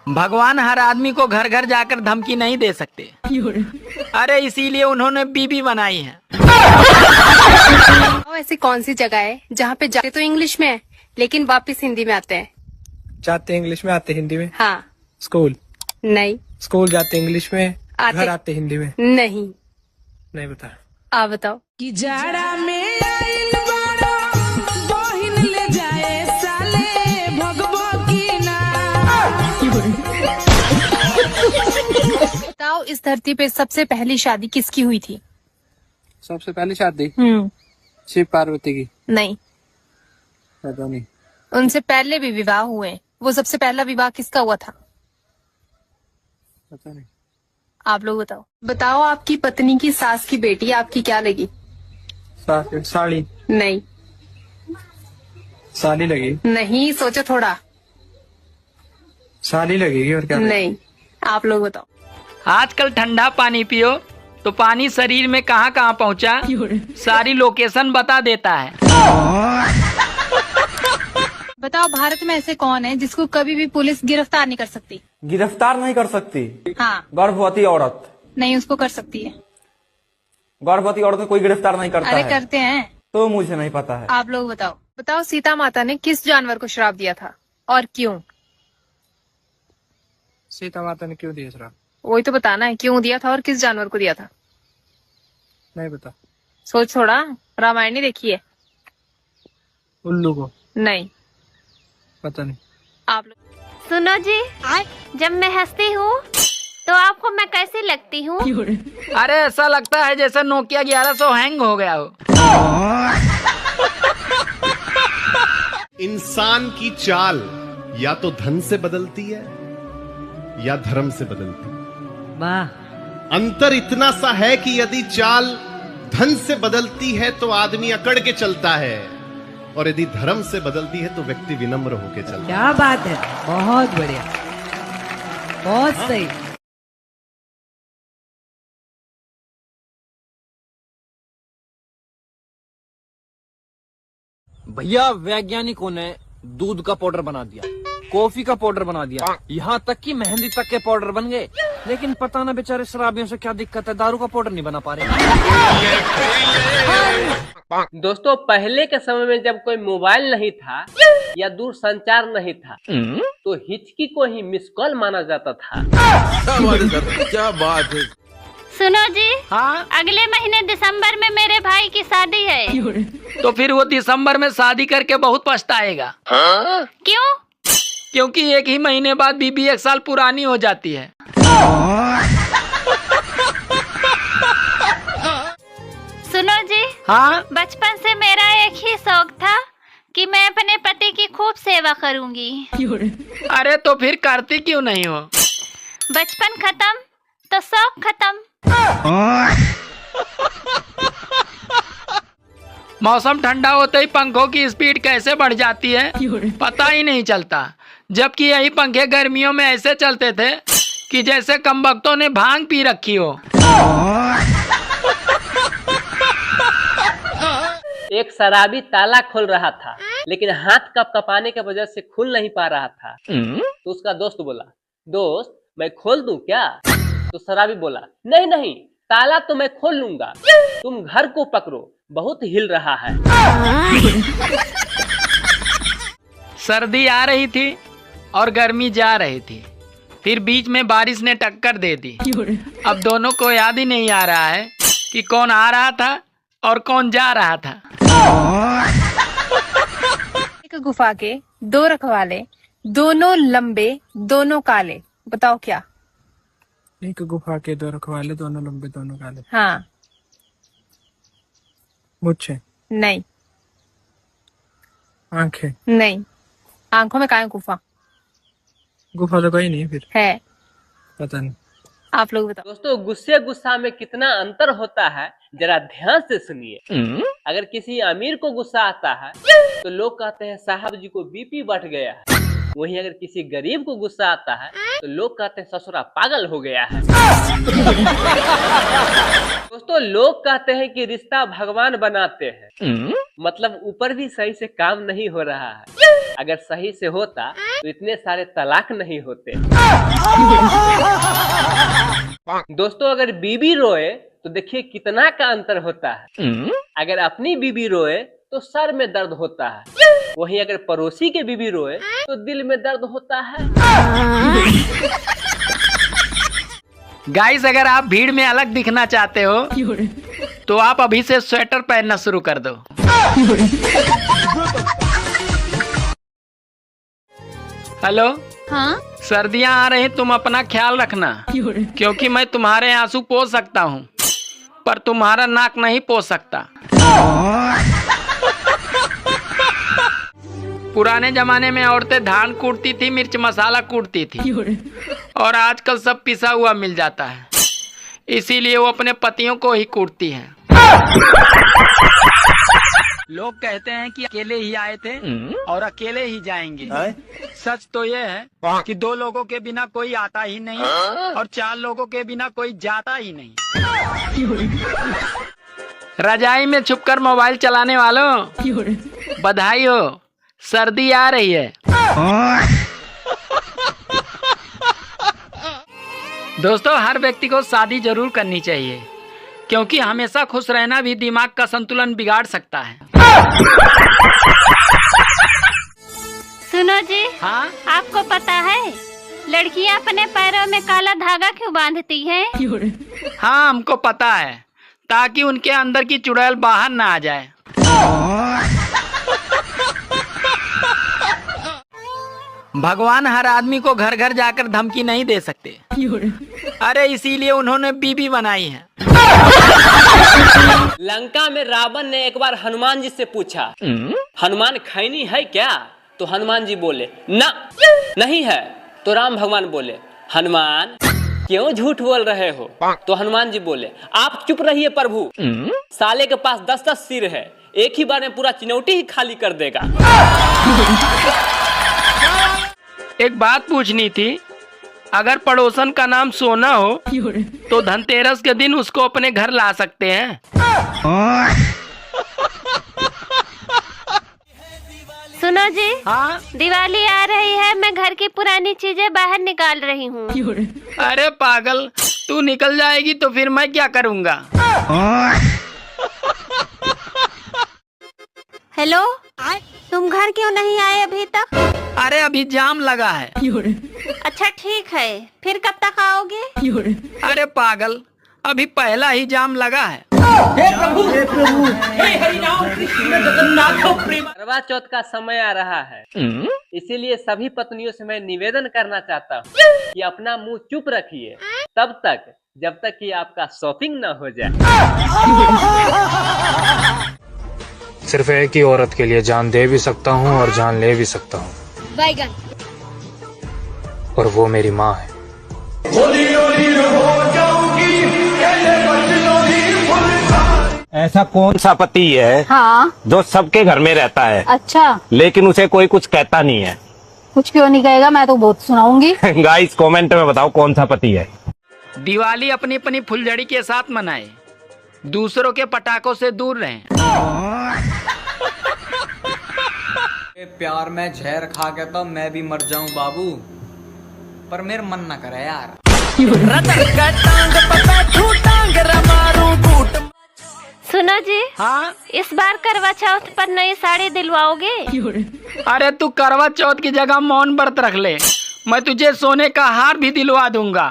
भगवान हर आदमी को घर घर जाकर धमकी नहीं दे सकते। अरे इसीलिए उन्होंने बीबी बनाई है। ऐसी कौन सी जगह है जहाँ पे जाते तो इंग्लिश में है लेकिन वापस हिंदी में आते हैं? जाते इंग्लिश में आते हिंदी में। हाँ। स्कूल? नहीं। स्कूल जाते इंग्लिश में, आते। घर आते हिंदी में। नहीं। नहीं बता। आप बताओ। कि जाड़ा में आइल बाड़ा, बहिन ले जाए साले, भगवा की ना। बताओ इस धरती पे सबसे पहली शादी किसकी हुई थी? सबसे पहली शादी शिव पार्वती की। नहीं। पता नहीं। उनसे पहले भी विवाह हुए, वो सबसे पहला विवाह किसका हुआ था? पता नहीं। आप लोग बताओ। बताओ आपकी पत्नी की सास की बेटी आपकी क्या लगी? साड़ी। नहीं। साली लगेगी। नहीं, सोचो थोड़ा। साली लगेगी और क्या? नहीं। आप लोग बताओ। आजकल ठंडा पानी पियो तो पानी शरीर में कहाँ कहाँ पहुँचा सारी लोकेशन बता देता है। बताओ भारत में ऐसे कौन है जिसको कभी भी पुलिस गिरफ्तार नहीं कर सकती? गिरफ्तार नहीं कर सकती? हाँ। गर्भवती औरत। नहीं, उसको कर सकती है। गर्भवती औरत को कोई गिरफ्तार नहीं करता अरे है। करते हैं। तो मुझे नहीं पता है। आप लोग बताओ। बताओ सीता माता ने किस जानवर को श्राप दिया था और क्यों? सीता माता ने क्यों दिया श्राप? वही तो बताना है, क्यों दिया था और किस जानवर को दिया था। नहीं बता। सोच थोड़ा, रामायण नहीं देखी है? उल्लू को। नहीं। पता नहीं। आप लोग। सुनो जी, जब मैं हंसती हूँ तो आपको मैं कैसी लगती हूँ? अरे ऐसा लगता है जैसे नोकिया 1100 हैंग हो गया हो। इंसान की चाल या तो धन से बदलती है या धर्म से बदलती है। वाह। अंतर इतना सा है कि यदि चाल धन से बदलती है तो आदमी अकड़ के चलता है और यदि धर्म से बदलती है तो व्यक्ति विनम्र होकर चलता है। क्या बात है, बहुत बढ़िया, बहुत सही। भैया वैज्ञानिकों ने दूध का पाउडर बना दिया, कॉफी का पाउडर बना दिया, यहाँ तक कि मेहंदी तक के पाउडर बन गए, लेकिन पता ना बेचारे शराबियों से क्या दिक्कत है, दारू का पाउडर नहीं बना पा रहे। दोस्तों पहले के समय में जब कोई मोबाइल नहीं था या दूर संचार नहीं था तो हिचकी को ही मिस कॉल माना जाता था। क्या बात है। सुनो जी, हाँ। अगले महीने दिसंबर में मेरे भाई की शादी है। तो फिर वो दिसंबर में शादी करके बहुत पछताएगा। क्यों? क्योंकि एक ही महीने बाद बीबी 1 साल पुरानी हो जाती है। सुनो जी, हाँ। बचपन से मेरा एक ही शौक था कि मैं अपने पति की खूब सेवा करूंगी। अरे तो फिर करती क्यों नहीं हो? बचपन खत्म तो शौक खत्म। मौसम ठंडा होते ही पंखों की स्पीड कैसे बढ़ जाती है पता ही नहीं चलता, जबकि यही पंखे गर्मियों में ऐसे चलते थे कि जैसे कमबख्तों ने भांग पी रखी हो। एक शराबी ताला खोल रहा था लेकिन हाथ कपकपाने की वजह से खुल नहीं पा रहा था, तो उसका दोस्त बोला, दोस्त मैं खोल दूं क्या? तो शराबी बोला, नहीं नहीं, ताला तो मैं खोल लूंगा, तुम घर को पकड़ो, बहुत हिल रहा है। सर्दी आ रही थी और गर्मी जा रही थी, फिर बीच में बारिश ने टक्कर दे दी। अब दोनों को याद ही नहीं आ रहा है कि कौन आ रहा था और कौन जा रहा था। एक गुफा के 2 रखवाले, दोनों लंबे दोनों काले, बताओ क्या? एक गुफा के 2 रखवाले, दोनों लंबे दोनों काले। हाँ। मुझे। नहीं। आंखें। नहीं, आंखों में काहे गुफा? गुफा तो कहीं नहीं फिर। है। पता नहीं। आप लोग बताओ। दोस्तों गुस्से गुस्सा में कितना अंतर होता है जरा ध्यान से सुनिए। अगर किसी अमीर को गुस्सा आता है तो लोग कहते हैं साहब जी को बीपी बढ़ गया है, वहीं अगर किसी गरीब को गुस्सा आता है तो लोग कहते हैं ससुरा पागल हो गया है। दोस्तों लोग कहते हैं कि रिश्ता भगवान बनाते हैं, मतलब ऊपर भी सही से काम नहीं हो रहा है। अगर सही से होता तो इतने सारे तलाक नहीं होते। दोस्तों अगर बीबी रोए तो देखिए कितना का अंतर होता है। अगर अपनी बीबी रोए तो सर में दर्द होता है, वहीं अगर पड़ोसी के बीबी रोए तो दिल में दर्द होता है। गाइस अगर आप भीड़ में अलग दिखना चाहते हो तो आप अभी से स्वेटर पहनना शुरू कर दो। हेलो, हाँ सर्दियाँ आ रही, तुम अपना ख्याल रखना, क्योंकि मैं तुम्हारे आंसू पोंछ सकता हूँ पर तुम्हारा नाक नहीं पोंछ सकता। पुराने जमाने में औरतें धान कूटती थी, मिर्च मसाला कूटती थी, और आजकल सब पिसा हुआ मिल जाता है, इसीलिए वो अपने पतियों को ही कूटती हैं। लोग कहते हैं कि अकेले ही आए थे और अकेले ही जाएंगे। सच तो ये है कि 2 लोगों के बिना कोई आता ही नहीं और 4 लोगों के बिना कोई जाता ही नहीं। रजाई में छुपकर मोबाइल चलाने वालों, बधाई हो, सर्दी आ रही है। दोस्तों हर व्यक्ति को शादी जरूर करनी चाहिए, क्योंकि हमेशा खुश रहना भी दिमाग का संतुलन बिगाड़ सकता है। सुनो जी, हाँ आपको पता है लड़कियां अपने पैरों में काला धागा क्यों बांधती हैं? हाँ हमको पता है, ताकि उनके अंदर की चुड़ैल बाहर ना आ जाए। भगवान हर आदमी को घर घर जाकर धमकी नहीं दे सकते, अरे इसीलिए उन्होंने बीबी बनाई है। लंका में रावण ने एक बार हनुमान जी से पूछा, हनुमान खैनी है क्या? तो हनुमान जी बोले ना नहीं है। तो राम भगवान बोले, हनुमान क्यों झूठ बोल रहे हो? तो हनुमान जी बोले, आप चुप रहिए प्रभु, साले के पास 10-10 सिर है, एक ही बार में पूरा चिनौटी ही खाली कर देगा। एक बात पूछनी थी, अगर पड़ोसन का नाम सोना हो तो धनतेरस के दिन उसको अपने घर ला सकते हैं। सुनो जी, हाँ दिवाली आ रही है, मैं घर की पुरानी चीजें बाहर निकाल रही हूँ। अरे पागल, तू निकल जाएगी तो फिर मैं क्या करूँगा? हेलो, तुम घर क्यों नहीं आए अभी तक? अरे अभी जाम लगा है। अच्छा ठीक है, फिर कब तक आओगे? अरे पागल, अभी पहला ही जाम लगा है। करवा चौथ का समय आ रहा है, इसीलिए सभी पत्नियों से मैं निवेदन करना चाहता हूँ कि अपना मुंह चुप रखिए तब तक जब तक कि आपका शॉपिंग न हो जाए। सिर्फ एक ही औरत के लिए जान दे भी सकता हूँ और जान ले भी सकता हूँ, और वो मेरी माँ है। ऐसा कौन सा पति है हाँ जो सबके घर में रहता है, अच्छा, लेकिन उसे कोई कुछ कहता नहीं है? कुछ क्यों नहीं कहेगा, मैं तो बहुत सुनाऊंगी। गाइस कमेंट में बताओ कौन सा पति है। दिवाली अपनी अपनी फुलझड़ी के साथ मनाए, दूसरों के पटाखों से दूर रहें। प्यार में जहर खा के तो मैं भी मर जाऊं बाबू, पर मेरा मन न करे यार। सुनो जी, हाँ इस बार करवा चौथ पर नई साड़ी दिलवाओगे? अरे तू करवा चौथ की जगह मौन व्रत रख ले, मैं तुझे सोने का हार भी दिलवा दूंगा।